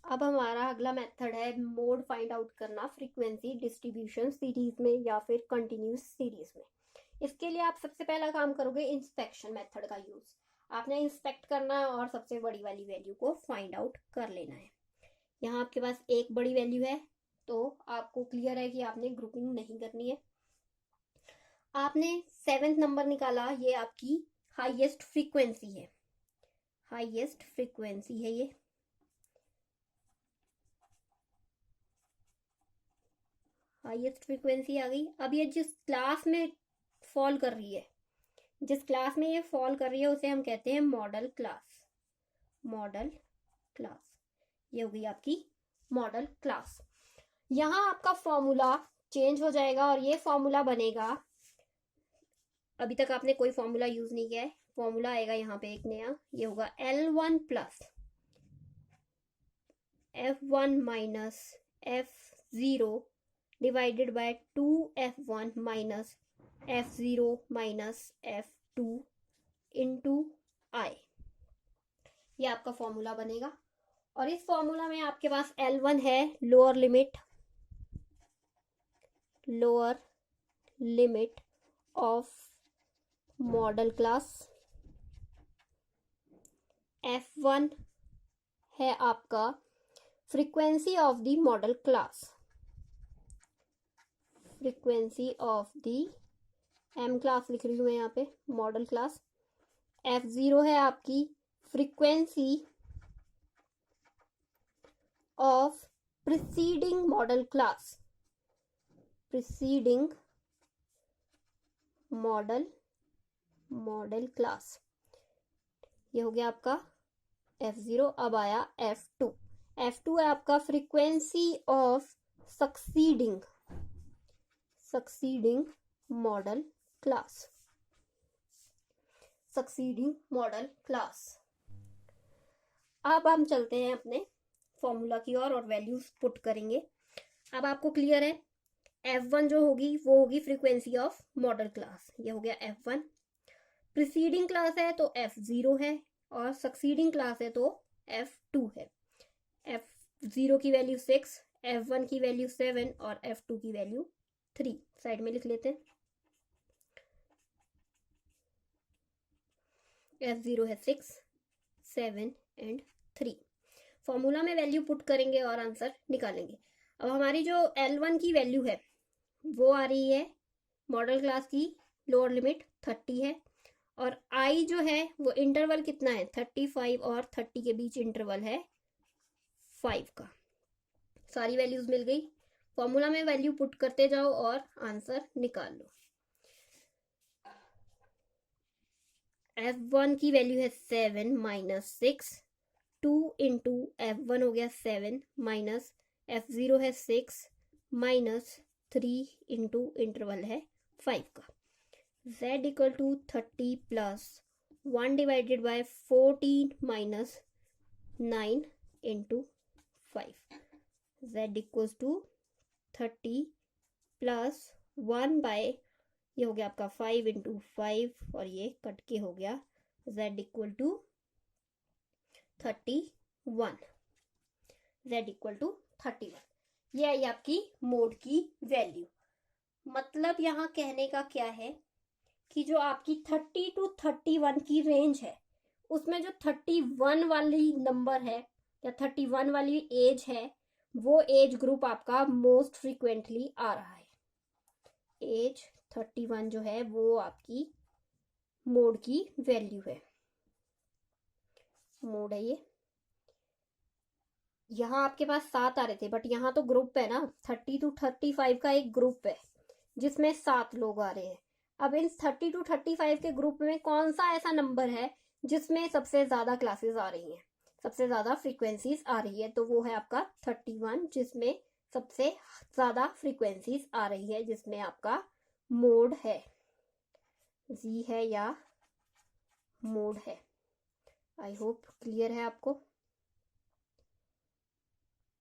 अब हमारा अगला मेथड है मोड फाइंड आउट करना, फ्रीक्वेंसी डिस्ट्रीब्यूशन सीरीज में या फिर कंटिन्यूस सीरीज में। इसके लिए आप सबसे पहला काम करोगे इंस्पेक्शन मेथड का यूज। आपने इंस्पेक्ट करना है और सबसे बड़ी वाली वैल्यू को फाइंड आउट कर लेना है। यहाँ आपके पास एक बड़ी वैल्यू है तो आपको क्लियर है कि आपने ग्रुपिंग नहीं करनी है। आपने 7th नंबर निकाला, ये आपकी हाईएस्ट फ्रीक्वेंसी है, हाईएस्ट फ्रीक्वेंसी है ये। हाईएस्ट फ्रीक्वेंसी आ गई। अब ये जिस क्लास में फॉल कर रही है, जिस क्लास में ये फॉल कर रही है उसे हम कहते हैं मॉडल क्लास। मॉडल क्लास, ये हो गई आपकी मॉडल क्लास। यहाँ आपका फॉर्मूला चेंज हो जाएगा और ये फॉर्मूला बनेगा, अभी तक आपने कोई फॉर्मूला यूज नहीं किया है, फॉर्मूला आएगा यहाँ पे एक नया, ये होगा L1 plus F1 minus F0 divided by 2F1 minus F0 minus F2 into I। ये आपका फॉर्मूला बनेगा। और इस फॉर्मूला में आपके पास L1 है lower limit of modal class, F1 है आपका frequency of the modal class, frequency of the M class लिख रही हूँ मैं यहाँ पे, मॉडल क्लास। F0 है आपकी frequency of preceding model class, preceding model class, ये हो गया आपका F0। अब आया F2 है आपका frequency of succeeding model class, succeeding model class. अब हम चलते हैं अपने फॉर्मूला की और वैल्यूज पुट करेंगे। अब आपको क्लियर है, F1 जो होगी वो होगी फ्रीक्वेंसी ऑफ मॉडल क्लास, ये हो गया F1। प्रीसीडिंग क्लास है तो F0 है और सक्सीडिंग क्लास है तो F2 है। F0 की वैल्यू 6, F1 की वैल्यू 7 और F2 की वैल्यू 3 साइड में लिख लेते हैं। F0 है 6, 7 एंड 3। फॉर्मूला में वैल्यू पुट करेंगे और आंसर निकालेंगे। अब हमारी जो L1 की वैल्यू है वो आ रही है, मॉडल क्लास की लोअर लिमिट 30 है और I जो है वो इंटरवल कितना है, 35 और 30 के बीच इंटरवल है 5 का। सारी वैल्यूज मिल गई। फॉर्मूला में वैल्यू पुट करते जाओ और आंसर निकाल लो। F1 की वैल्यू है 7 माइनस 6, 2 इंटू F1 हो गया 7 माइनस F0 है 6 माइनस 3 इंटू इंटरवल है 5 का। Z equal to 30 plus 1 divided by 14 minus 9 into 5। Z equals to 30 plus 1 by, ये हो गया आपका 5 इंटू 5 और ये कट के हो गया Z equal to 31। Z equal to 31, ये आई आपकी मोड की वैल्यू। मतलब यहाँ कहने का क्या है कि जो आपकी 30 to 31 की रेंज है उसमें जो 31 वाली नंबर है या 31 वाली एज है वो एज ग्रुप आपका मोस्ट फ्रीक्वेंटली आ रहा है। एज 31 जो है वो आपकी मोड की वैल्यू है, मोड है ये। यहाँ आपके पास 7 आ रहे थे बट यहाँ तो ग्रुप है ना, 30 to 35 का एक ग्रुप है जिसमें 7 लोग आ रहे हैं। अब इन 30 to 35 के ग्रुप में कौन सा ऐसा नंबर है जिसमें सबसे ज्यादा क्लासेस आ रही हैं, सबसे ज्यादा फ्रीक्वेंसीज आ रही है, तो वो है आपका 31, जिसमें सबसे ज्यादा फ्रीक्वेंसीज आ रही है, जिसमें आपका मोड है, जी है या मोड है। आई होप क्लियर है आपको।